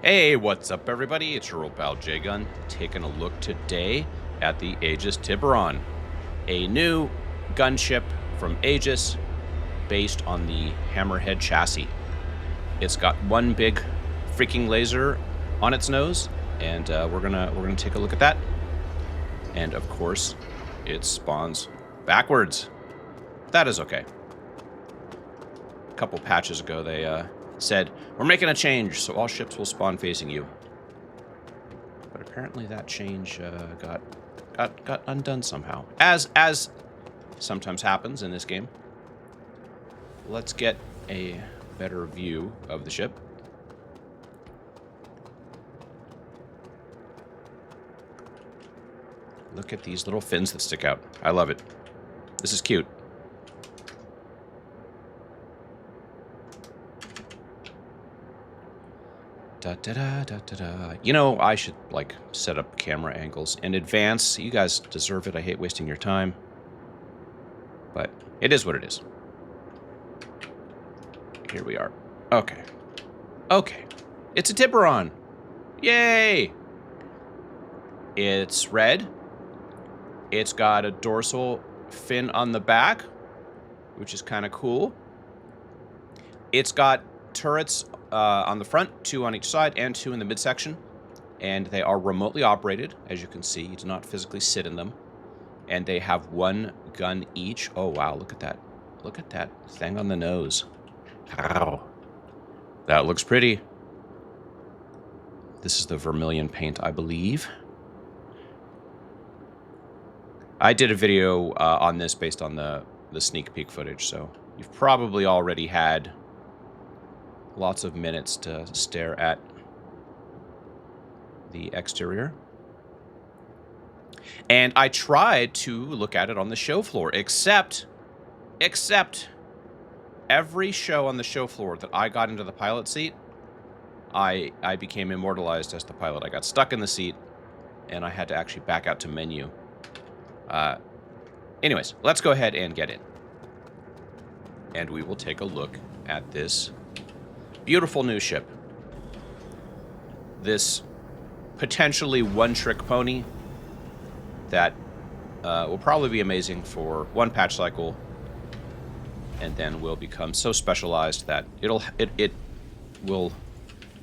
Hey, what's up everybody? It's your old pal J-Gun, taking a look today at the Aegis Tiburon, a new gunship from Aegis based on the Hammerhead chassis. It's got one big freaking laser on its nose, and we're gonna take a look at that. And of course, it spawns backwards. That is okay. A couple patches ago, they said, we're making a change, so all ships will spawn facing you. But apparently that change got undone somehow. As sometimes happens in this game. Let's get a better view of the ship. Look at these little fins that stick out. I love it. This is cute. Da, da, da, da, da, da. You know, I should, like, set up camera angles in advance. You guys deserve it. I hate wasting your time. But it is what it is. Here we are. Okay. Okay. It's a Tiburon. Yay! It's red. It's got a dorsal fin on the back, which is kind of cool. It's got turrets on the front, 2 on each side, and 2 in the midsection. And they are remotely operated, as you can see. You do not physically sit in them. And they have 1 gun each. Oh, wow, look at that. Look at that thing on the nose. Wow. That looks pretty. This is the vermilion paint, I believe. I did a video on this based on the sneak peek footage, so you've probably already had lots of minutes to stare at the exterior. And I tried to look at it on the show floor, except every show on the show floor that I got into the pilot seat, I became immortalized as the pilot. I got stuck in the seat, and I had to actually back out to menu. Anyways, let's go ahead and get in. And we will take a look at this beautiful new ship. This potentially one-trick pony that will probably be amazing for 1 patch cycle, and then will become so specialized that it will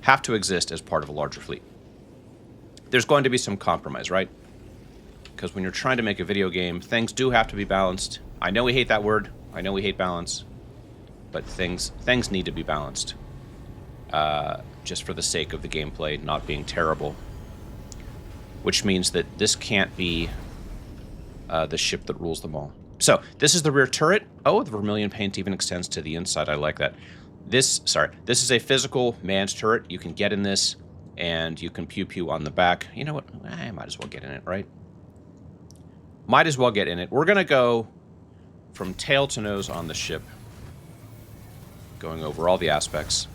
have to exist as part of a larger fleet. There's going to be some compromise, right? Because when you're trying to make a video game, things do have to be balanced. I know we hate that word. I know we hate balance. But things need to be balanced. Just for the sake of the gameplay not being terrible. Which means that this can't be the ship that rules them all. So, this is the rear turret. Oh, the vermilion paint even extends to the inside. I like that. This is a physical manned turret. You can get in this, and you can pew-pew on the back. You know what? I might as well get in it, right? Might as well get in it. We're going to go from tail to nose on the ship. Going over all the aspects.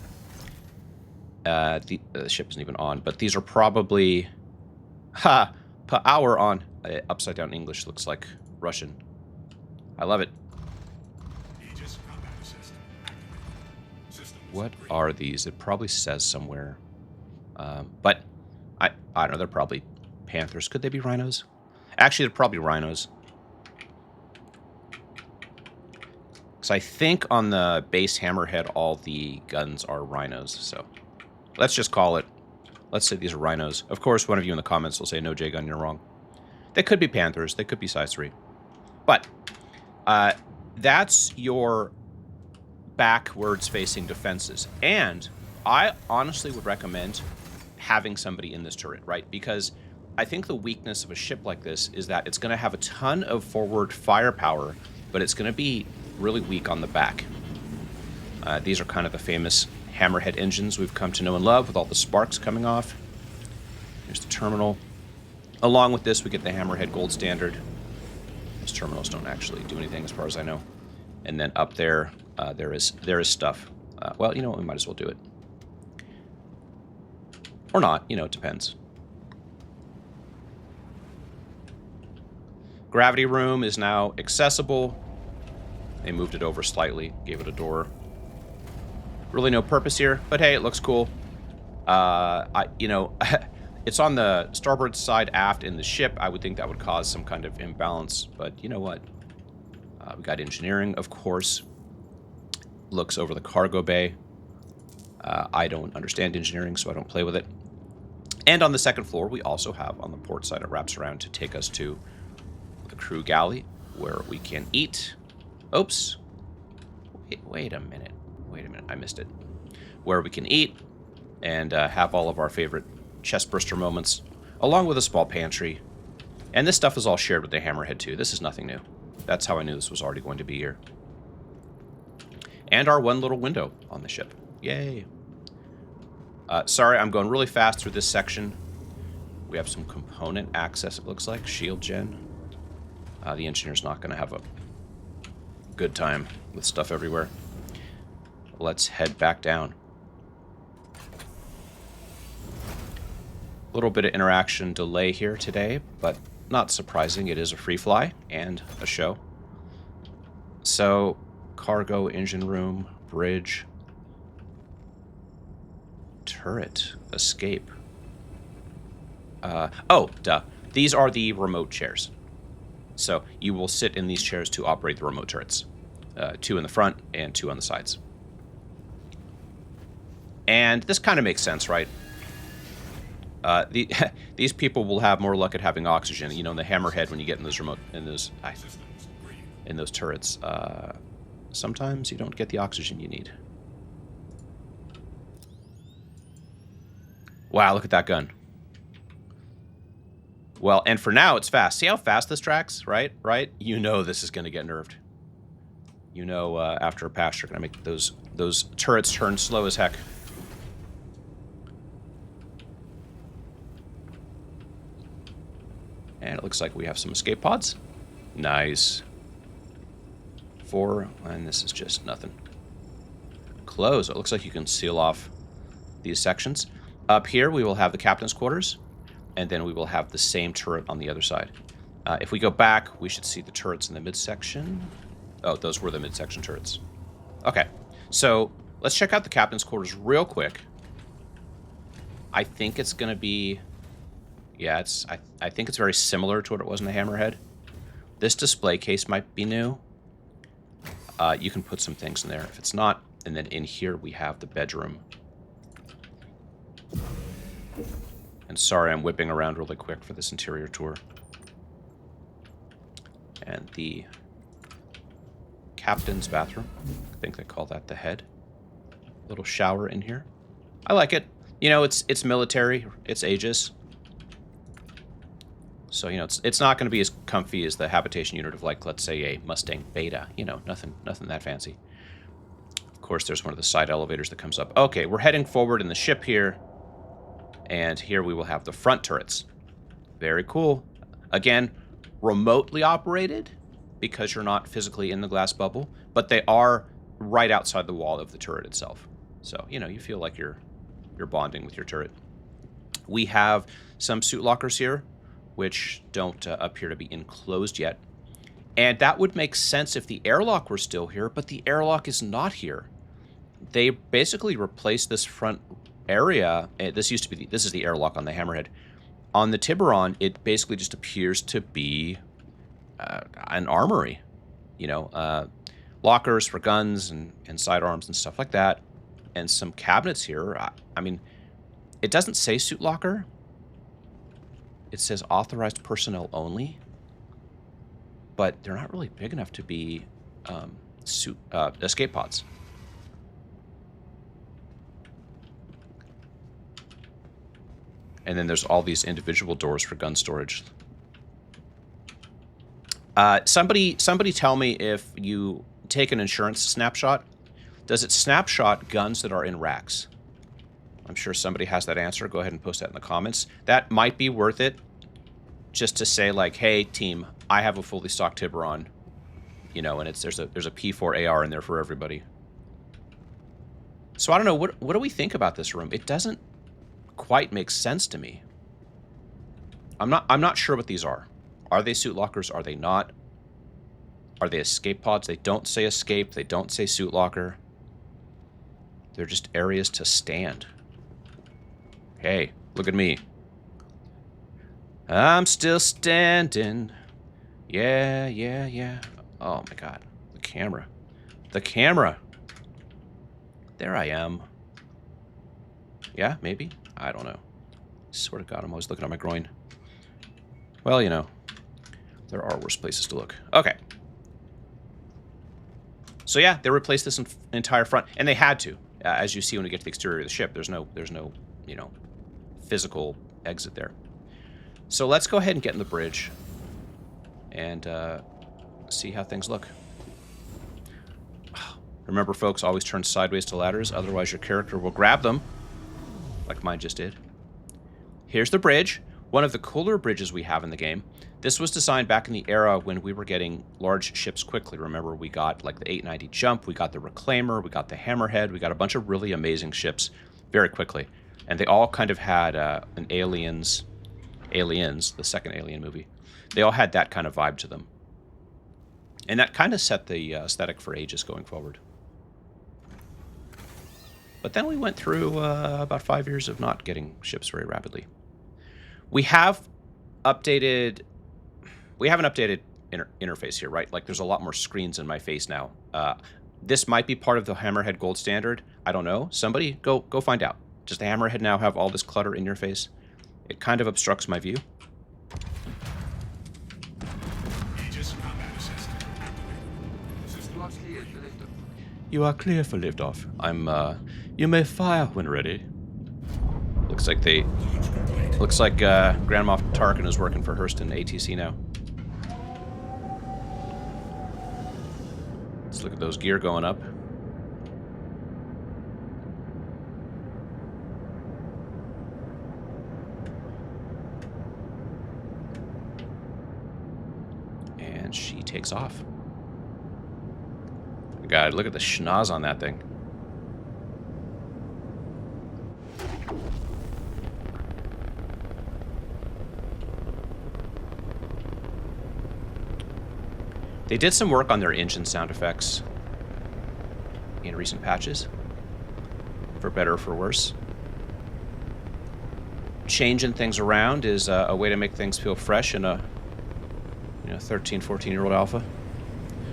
The ship isn't even on, but these are probably... per hour on. Upside down English looks like Russian. I love it. What are these? It probably says somewhere. But I don't know. They're probably panthers. Could they be rhinos? Actually, they're probably rhinos. Because I think on the base Hammerhead, all the guns are rhinos. So let's just call it. Let's say these are rhinos. Of course, one of you in the comments will say, no, J-Gun, you're wrong. They could be panthers. They could be size 3. But that's your backwards facing defenses. And I honestly would recommend having somebody in this turret, right? Because I think the weakness of a ship like this is that it's going to have a ton of forward firepower, but it's going to be really weak on the back. These are kind of the famous Hammerhead engines we've come to know and love, with all the sparks coming off. Here's the terminal. Along with this, we get the Hammerhead Gold Standard. Those terminals don't actually do anything as far as I know. And then up there, there is stuff. Well, you know what? We might as well do it. Or not. You know, it depends. Gravity room is now accessible. They moved it over slightly, gave it a door. Really no purpose here, but hey, it looks cool. You know, it's on the starboard side aft in the ship. I would think that would cause some kind of imbalance, but you know what? We got engineering, of course. Looks over the cargo bay. I don't understand engineering, so I don't play with it. And on the second floor, we also have on the port side, it wraps around to take us to the crew galley, where we can eat. Oops. Wait a minute. Wait a minute. I missed it. Where we can eat and have all of our favorite chestburster moments, along with a small pantry. And this stuff is all shared with the Hammerhead too. This is nothing new. That's how I knew this was already going to be here. And our one little window on the ship. Yay. Sorry, I'm going really fast through this section. We have some component access, it looks like. Shield gen. The engineer's not going to have a good time with stuff everywhere. Let's head back down. A little bit of interaction delay here today, but not surprising. It is a free fly and a show. So, cargo, engine room, bridge, turret, escape. Oh, duh. These are the remote chairs. So, you will sit in these chairs to operate the remote turrets. 2 in the front and 2 on the sides. And this kind of makes sense, right? These people will have more luck at having oxygen. You know, in the Hammerhead, when you get in those turrets, sometimes you don't get the oxygen you need. Wow, look at that gun. Well, and for now, it's fast. See how fast this tracks, right? Right? You know this is going to get nerfed. You know, after a patch, you're going to make those turrets turn slow as heck. And it looks like we have some escape pods. Nice. 4, and this is just nothing. Close. It looks like you can seal off these sections. Up here, we will have the captain's quarters, and then we will have the same turret on the other side. If we go back, we should see the turrets in the midsection. Oh, those were the midsection turrets. Okay, so let's check out the captain's quarters real quick. I think it's going to be... Yeah, I think it's very similar to what it was in the Hammerhead. This display case might be new. You can put some things in there if it's not. And then in here we have the bedroom. And sorry, I'm whipping around really quick for this interior tour. And the captain's bathroom. I think they call that the head. Little shower in here. I like it. You know, it's military. It's Aegis. So, you know, it's not going to be as comfy as the habitation unit of, like, let's say, a Mustang Beta. You know, nothing that fancy. Of course, there's one of the side elevators that comes up. Okay, we're heading forward in the ship here. And here we will have the front turrets. Very cool. Again, remotely operated because you're not physically in the glass bubble. But they are right outside the wall of the turret itself. So, you know, you feel like you're bonding with your turret. We have some suit lockers here, which don't appear to be enclosed yet. And that would make sense if the airlock were still here, but the airlock is not here. They basically replaced this front area. This is the airlock on the Hammerhead. On the Tiburon, it basically just appears to be an armory. You know, lockers for guns and sidearms and stuff like that. And some cabinets here. I mean, it doesn't say suit locker. It says authorized personnel only, but they're not really big enough to be escape pods. And then there's all these individual doors for gun storage. Somebody tell me if you take an insurance snapshot, does it snapshot guns that are in racks? I'm sure somebody has that answer. Go ahead and post that in the comments. That might be worth it, just to say, like, hey, team, I have a fully stocked Tiburon, you know, and there's a P4 AR in there for everybody. So I don't know, what do we think about this room? It doesn't quite make sense to me. I'm not sure what these are. Are they suit lockers? Are they not? Are they escape pods? They don't say escape. They don't say suit locker. They're just areas to stand. Hey, look at me. I'm still standing. Yeah, yeah, yeah. Oh my god. The camera. The camera. There I am. Yeah, maybe? I don't know. Swear to God, I'm always looking at my groin. Well, you know, there are worse places to look. Okay. So yeah, they replaced this entire front, and they had to. As you see when we get to the exterior of the ship, there's no, you know, physical exit there. So let's go ahead and get in the bridge and see how things look. Remember, folks, always turn sideways to ladders, otherwise your character will grab them, like mine just did. Here's the bridge, one of the cooler bridges we have in the game. This was designed back in the era when we were getting large ships quickly. Remember, we got like the 890 Jump, we got the Reclaimer, we got the Hammerhead, we got a bunch of really amazing ships very quickly. And they all kind of had an Aliens, the second Alien movie. They all had that kind of vibe to them. And that kind of set the aesthetic for ages going forward. But then we went through about 5 years of not getting ships very rapidly. We have updated... We have an updated interface here, right? Like, there's a lot more screens in my face now. This might be part of the Hammerhead Gold Standard. I don't know. Somebody go find out. Does the Hammerhead now have all this clutter in your face? It kind of obstructs my view. You are clear for liftoff. You may fire when ready. Looks like Grand Moff Tarkin is working for Hurston ATC now. Let's look at those gear going up. And she takes off. God, look at the schnoz on that thing. They did some work on their engine sound effects in recent patches, for better or for worse. Changing things around is a way to make things feel fresh in a 13, 14-year-old alpha.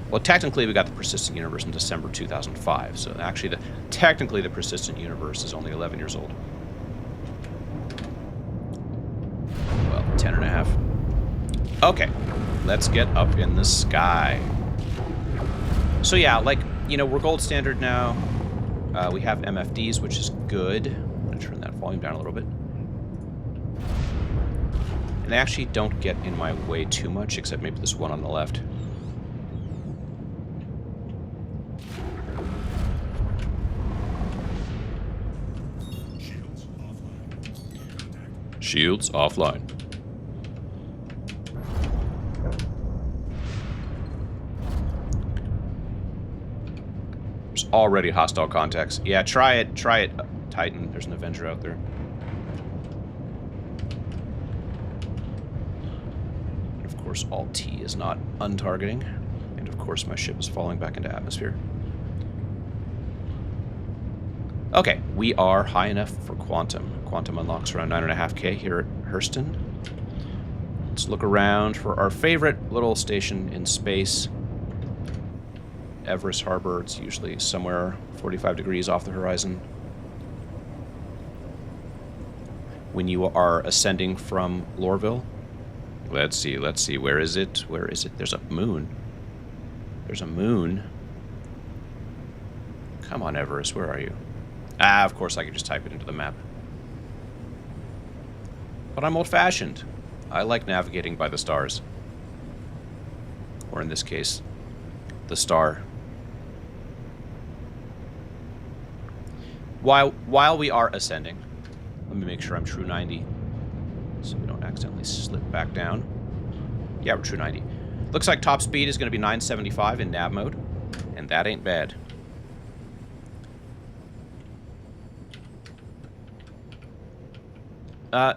Well, technically, we got the Persistent Universe in December 2005, so actually, technically, the Persistent Universe is only 11 years old. Well, 10 and a half. Okay, let's get up in the sky. So yeah, like, we're gold standard now. We have MFDs, which is good. I'm going to turn that volume down a little bit. And they actually don't get in my way too much, except maybe this one on the left. Shields offline. There's already hostile contacts. Yeah, try it, Titan. There's an Avenger out there. And of course, Alt-T is not untargeting. And of course, my ship is falling back into atmosphere. Okay, we are high enough for Quantum. Quantum unlocks around 9.5K here at Hurston. Let's look around for our favorite little station in space. Everest Harbor. It's usually somewhere 45 degrees off the horizon. When you are ascending from Lorville. Let's see. Where is it? There's a moon. There's a moon. Come on, Everest. Where are you? Ah, of course I could just type it into the map. But I'm old-fashioned. I like navigating by the stars. Or in this case, the star. While we are ascending, let me make sure I'm true 90. So we don't accidentally slip back down. Yeah, we're true 90. Looks like top speed is going to be 975 in nav mode. And that ain't bad.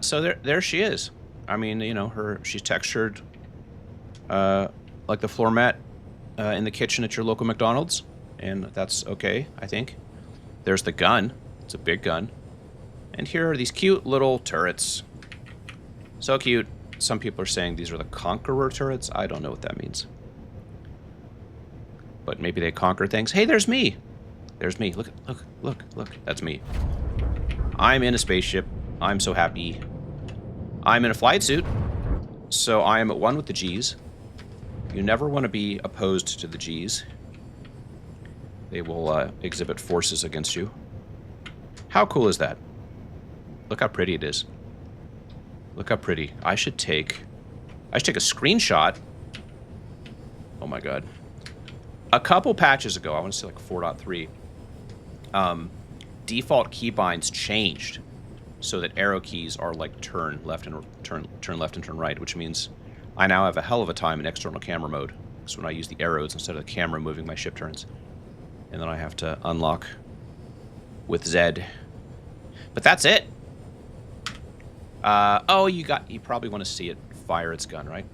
So there she is. I mean, she's textured like the floor mat in the kitchen at your local McDonald's, and that's okay, I think. There's the gun. It's a big gun. And here are these cute little turrets. So cute. Some people are saying these are the Conqueror turrets. I don't know what that means. But maybe they conquer things. Hey, there's me. There's me. Look, look, look, look. That's me. I'm in a spaceship. I'm so happy. I'm in a flight suit. So I am at one with the G's. You never want to be opposed to the G's. They will exhibit forces against you. How cool is that? Look how pretty it is. Look how pretty. I should take a screenshot. Oh my god. A couple patches ago, I want to say like 4.3, default keybinds changed so that arrow keys are like turn left and turn left and turn right, which means I now have a hell of a time in external camera mode. So when I use the arrows instead of the camera moving my ship turns. And then I have to unlock with Z. But that's it. Oh, you probably want to see it fire its gun, right?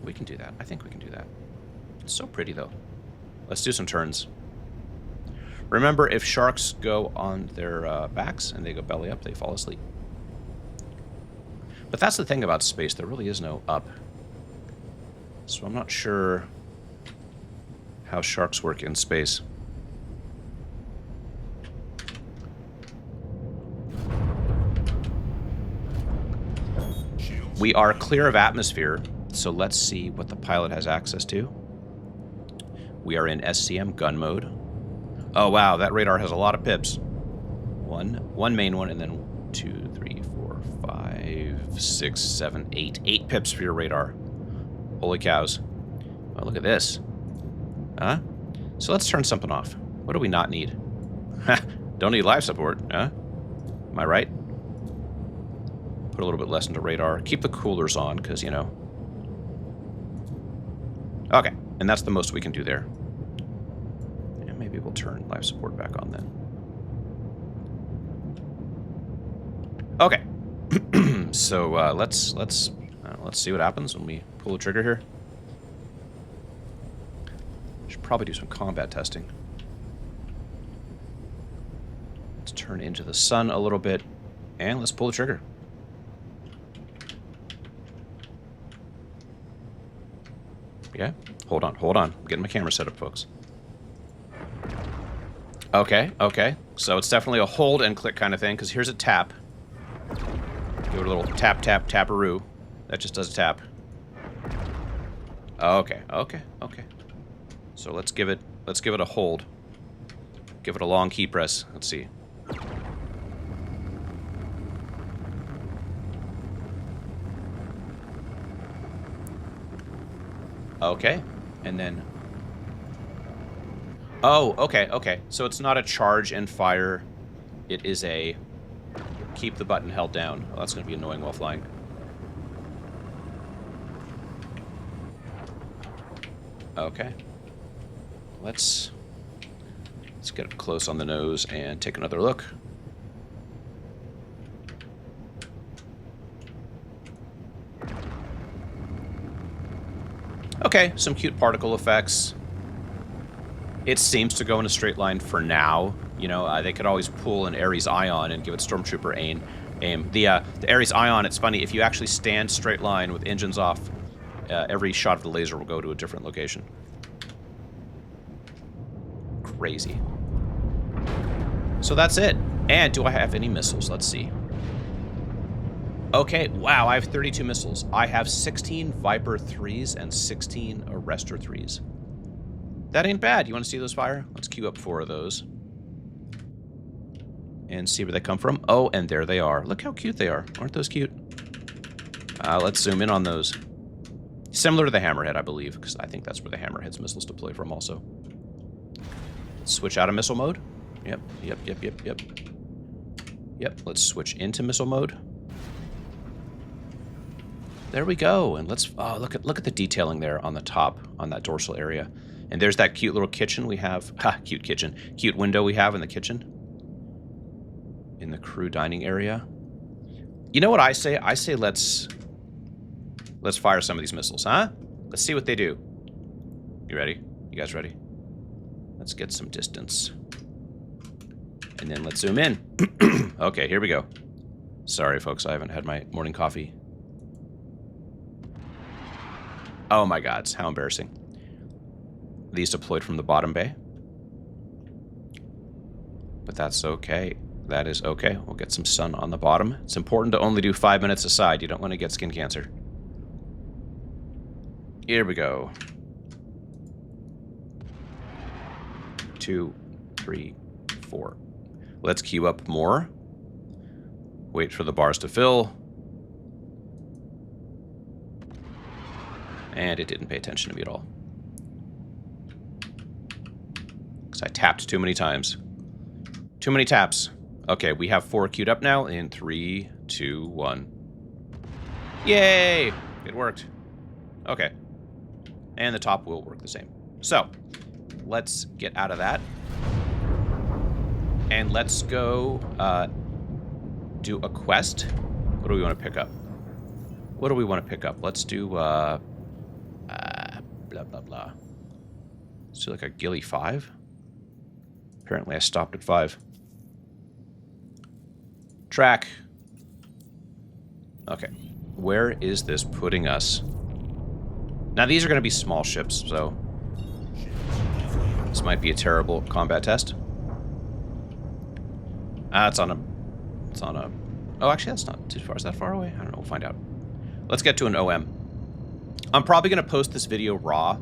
We can do that. I think we can do that. It's so pretty, though. Let's do some turns. Remember, if sharks go on their backs and they go belly up, they fall asleep. But that's the thing about space. There really is no up. So I'm not sure how sharks work in space. We are clear of atmosphere, so let's see what the pilot has access to. We are in SCM gun mode. Oh wow, that radar has a lot of pips. One main one, and then 2, 3, 4, 5, 6, 7, 8. 8 pips for your radar. Holy cows. Oh, look at this. Huh? So let's turn something off. What do we not need? Don't need life support, huh? Am I right? Put a little bit less into radar. Keep the coolers on, because, you know. Okay, and that's the most we can do there. And maybe we'll turn life support back on then. Okay. So let's see what happens when we pull the trigger here. Should probably do some combat testing. Let's turn into the sun a little bit, and let's pull the trigger. Yeah, hold on. I'm getting my camera set up, folks. Okay. So it's definitely a hold and click kind of thing, because here's a tap. Give it a little tap, tap, taparoo. That just does a tap. Okay. So let's give it a hold. Give it a long key press. Let's see. Okay, and then... Oh, okay. So it's not a charge and fire. It is a keep the button held down. Oh, that's going to be annoying while flying. Okay. Let's get up close on the nose and take another look. Okay, some cute particle effects. It seems to go in a straight line for now. You know, they could always pull an Ares Ion and give it Stormtrooper aim. The Ares Ion, it's funny, if you actually stand straight line with engines off, every shot of the laser will go to a different location. Crazy. So that's it. And do I have any missiles? Let's see. Okay, wow, I have 32 missiles. I have 16 Viper 3s and 16 Arrestor 3s. That ain't bad. You want to see those fire? Let's queue up 4 of those. And see where they come from. Oh, and there they are. Look how cute they are. Aren't those cute? Let's zoom in on those. Similar to the Hammerhead, I believe, because I think that's where the Hammerhead's missiles deploy from also. Switch out of missile mode. Yep. Yep, let's switch into missile mode. There we go, and let's look at the detailing there on the top, on that dorsal area. And there's that cute little kitchen we have. Cute window we have in the kitchen. In the crew dining area. You know what I say? I say let's fire some of these missiles, huh? Let's see what they do. You ready? You guys ready? Let's get some distance. And then let's zoom in. Okay, here we go. Sorry, folks, I haven't had my morning coffee. Oh my gods, how embarrassing. These deployed from the bottom bay. But that's okay. That is okay. We'll get some sun on the bottom. It's important to only do 5 minutes aside. You don't want to get skin cancer. Here we go. 2, 3, 4. Let's queue up more. Wait for the bars to fill. And it didn't pay attention to me at all. Because I tapped too many times. Too many taps. Okay, we have 4 queued up now in 3, 2, 1. Yay! It worked. Okay. And the top will work the same. So, let's get out of that. And let's go do a quest. What do we want to pick up? What do we want to pick up? Let's do, blah, blah, blah. Let's do like a Ghillie 5. Apparently I stopped at 5. Track. Okay. Where is this putting us? Now, these are going to be small ships, so this might be a terrible combat test. It's on a... Oh, actually, that's not too far. Is that far away? I don't know. We'll find out. Let's get to an OM. I'm probably going to post this video raw,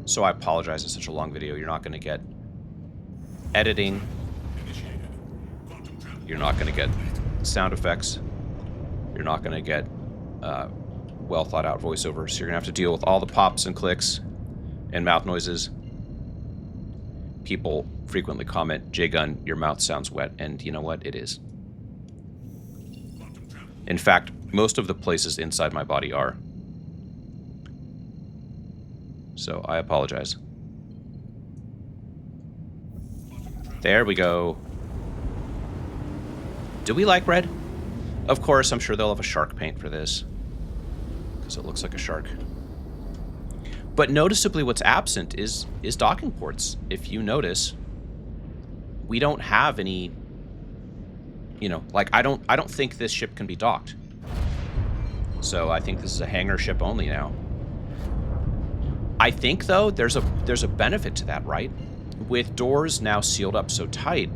so I apologize. It's such a long video. You're not going to get editing. You're not going to get sound effects. You're not going to get well thought out voiceover. So you're going to have to deal with all the pops and clicks and mouth noises. People frequently comment, J-Gun, your mouth sounds wet. And you know what? It is. In fact, most of the places inside my body are. So I apologize. There we go. Do we like red? Of course, I'm sure they'll have a shark paint for this. Because it looks like a shark. But noticeably what's absent is docking ports. If you notice, we don't have any, you know, like I don't think this ship can be docked. So I think this is a hangar ship only now. I think though there's a benefit to that, right? With doors now sealed up so tight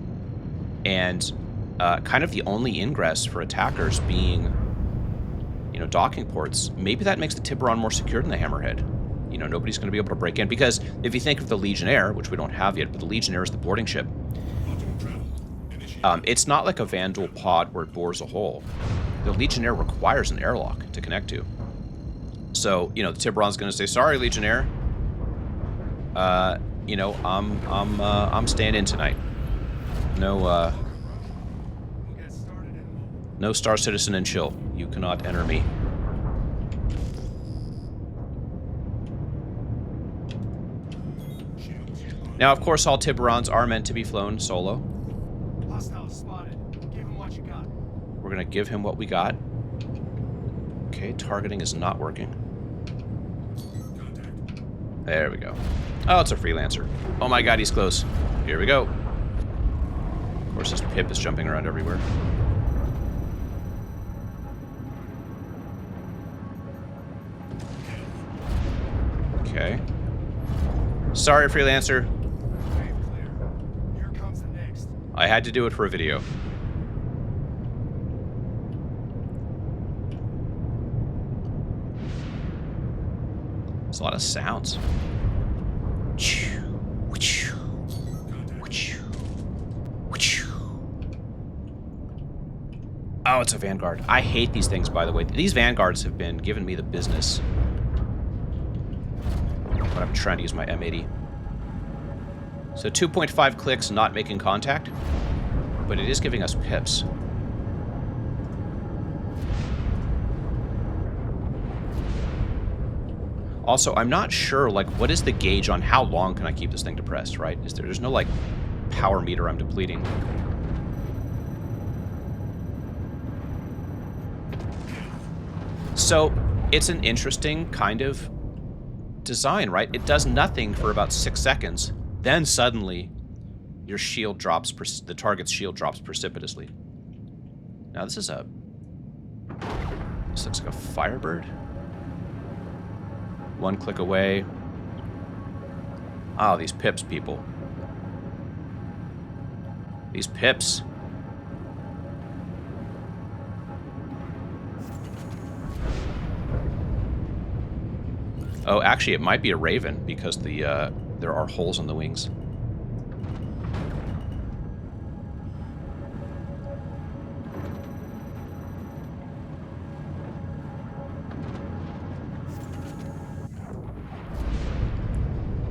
and kind of the only ingress for attackers being, you know, docking ports, maybe that makes the Tiburon more secure than the Hammerhead. You know, nobody's going to be able to break in. Because if you think of the Legionnaire, which we don't have yet, but the Legionnaire is the boarding ship. It's not like a Vandal pod where it bores a hole. The Legionnaire requires an airlock to connect to. So, you know, the Tiburon's going to say, sorry, Legionnaire. You know, I'm staying in tonight. No, no Star Citizen and chill. You cannot enter me. Now, of course, all Tiburons are meant to be flown solo. Hostile spotted. Give him what you got. We're going to give him what we got. Okay, targeting is not working. There we go. Oh, it's a freelancer. Oh my god, he's close. Here we go. Of course, this pip is jumping around everywhere. Okay. Sorry, freelancer. Here comes the next. I had to do it for a video. There's a lot of sounds. Oh, it's a Vanguard. I hate these things, by the way. These Vanguards have been giving me the business when I'm trying to use my M80. So 2.5 clicks not making contact, but it is giving us pips. Also, I'm not sure, like, what is the gauge on how long can I keep this thing depressed, right? There's no, like, power meter I'm depleting. So, it's an interesting kind of design, right? It does nothing for about 6 seconds. Then suddenly, your shield drops, the target's shield drops precipitously. Now this looks like a Firebird. One click away. Oh, these pips, people. These pips. Oh, actually, it might be a Raven because there are holes in the wings.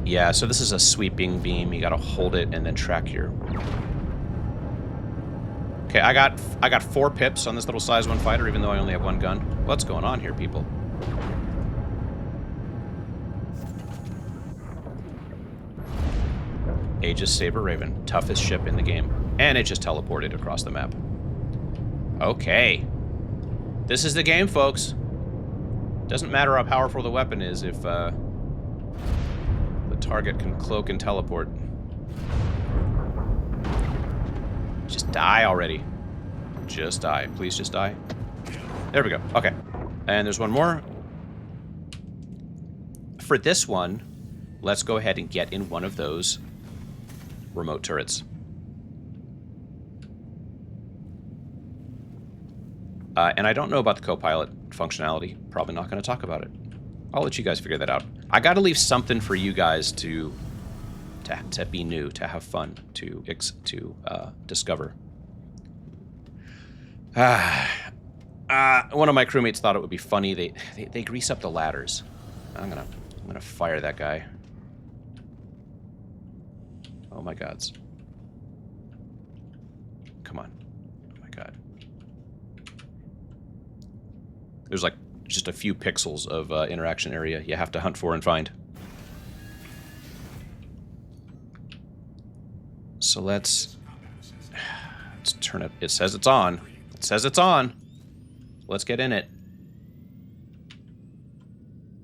Yeah, so this is a sweeping beam. You gotta hold it and then track your... Okay, I got 4 pips on this little size 1 fighter, even though I only have 1 gun. What's going on here, people? Aegis Saber Raven, toughest ship in the game. And it just teleported across the map. Okay. This is the game, folks. Doesn't matter how powerful the weapon is if the target can cloak and teleport. Just die already. Just die. Please just die. There we go. Okay. And there's one more. For this one, let's go ahead and get in one of those remote turrets. And I don't know about the co-pilot functionality. Probably not going to talk about it. I'll let you guys figure that out. I got to leave something for you guys to be new, to have fun, to discover. One of my crewmates thought it would be funny. They grease up the ladders. I'm gonna fire that guy. Oh my gods. Come on. Oh my god. There's like just a few pixels of interaction area you have to hunt for and find. So let's turn it. It says it's on. It says it's on. Let's get in it.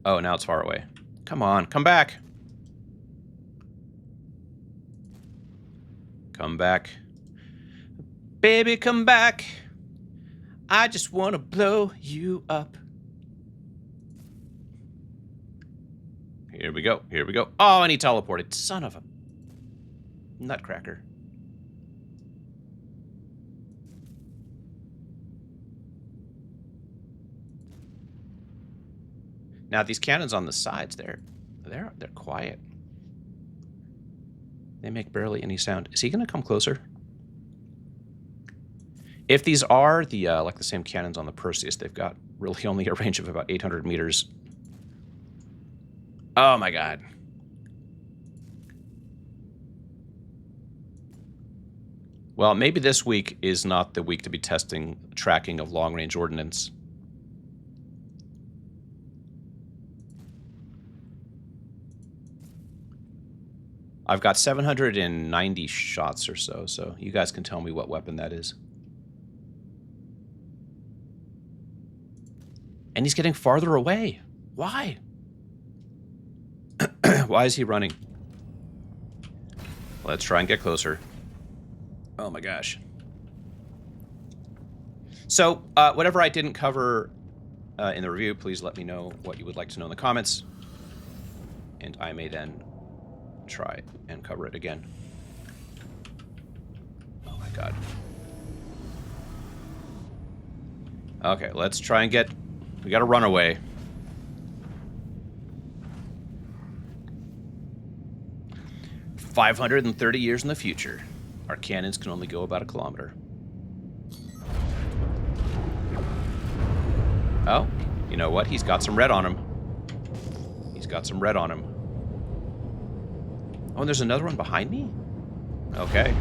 Oh, now it's far away. Come on, come back. Come back. Baby, come back. I just want to blow you up. Here we go. Here we go. Oh, and he teleported. Son of a nutcracker. Now these cannons on the sides, they're quiet. They make barely any sound. Is he going to come closer? If these are the like the same cannons on the Perseus, they've got really only a range of about 800 meters. Oh my god. Well, maybe this week is not the week to be testing tracking of long-range ordnance. I've got 790 shots or so, so you guys can tell me what weapon that is. And he's getting farther away. Why? Why is he running? Let's try and get closer. Oh my gosh. So, whatever I didn't cover in the review, please let me know what you would like to know in the comments. And I may then try and cover it again. Oh my god. Okay, let's try and get... We gotta run away. "530 years in the future. Our cannons can only go about 1 kilometer. Oh, you know what? He's got some red on him. He's got some red on him. Oh, and there's another one behind me? Okay.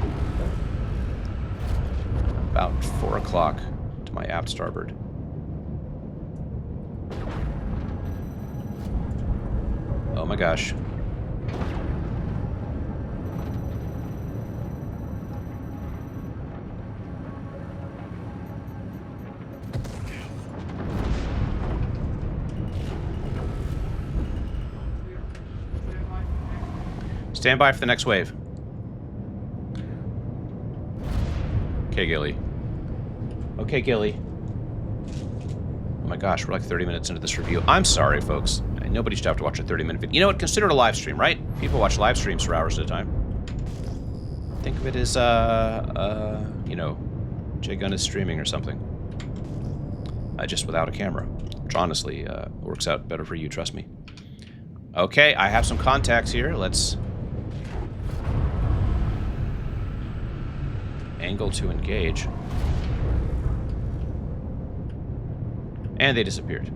About 4 o'clock to my aft starboard. Oh my gosh. Stand by for the next wave. Okay, Gilly. Okay, Gilly. Oh my gosh, we're like 30 minutes into this review. I'm sorry, folks. Nobody should have to watch a 30-minute video. You know what? Consider it a live stream, right? People watch live streams for hours at a time. Think of it as, you know, jgun is streaming or something. Just without a camera. Which honestly works out better for you, trust me. Okay, I have some contacts here. Let's angle to engage. And they disappeared.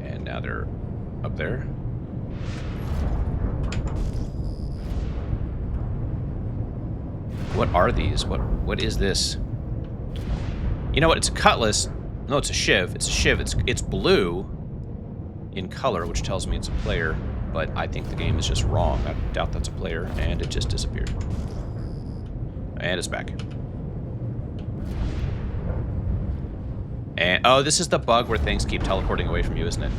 And now they're up there. What are these? What is this? You know what? It's a cutlass. No, it's a shiv. It's a shiv. It's blue in color, which tells me it's a player. But I think the game is just wrong. I doubt that's a player, and it just disappeared. And it's back. And oh, this is the bug where things keep teleporting away from you, isn't it?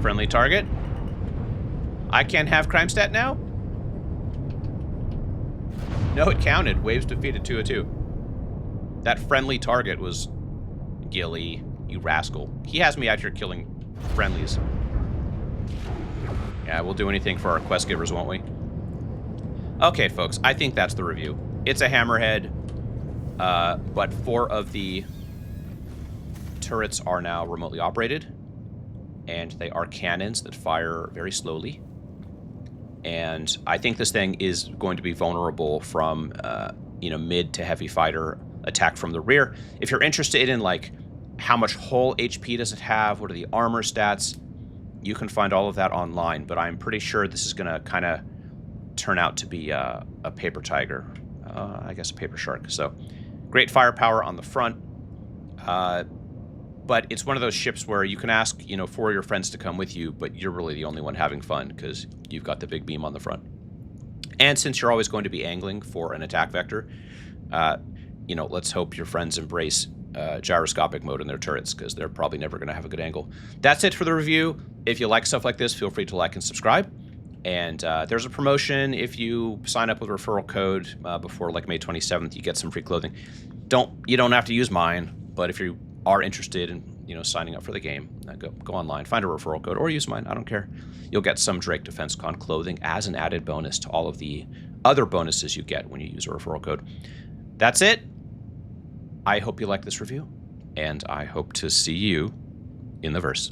Friendly target. I can't have crime stat now? No, it counted. Waves defeated 202. That friendly target was Gilly, you rascal. He has me out here killing friendlies. Yeah, we'll do anything for our quest givers, won't we? Okay, folks, I think that's the review. It's a Hammerhead, but 4 of the turrets are now remotely operated, and they are cannons that fire very slowly. And I think this thing is going to be vulnerable from, you know, mid to heavy fighter attack from the rear. If you're interested in, like, how much hull HP does it have, what are the armor stats, you can find all of that online. But I'm pretty sure this is going to kind of turn out to be a paper tiger. I guess a paper shark. So, great firepower on the front. But it's one of those ships where you can ask, you know, 4 of your friends to come with you, but you're really the only one having fun because you've got the big beam on the front. And since you're always going to be angling for an attack vector, you know, let's hope your friends embrace gyroscopic mode in their turrets because they're probably never going to have a good angle. That's it for the review. If you like stuff like this, feel free to like and subscribe. And there's a promotion. If you sign up with a referral code before like May 27th, you get some free clothing. You don't have to use mine, but if you are interested in, you know, signing up for the game, go online, find a referral code, or use mine. I don't care. You'll get some Drake Defense Con clothing as an added bonus to all of the other bonuses you get when you use a referral code. That's it. I hope you like this review, and I hope to see you in the verse.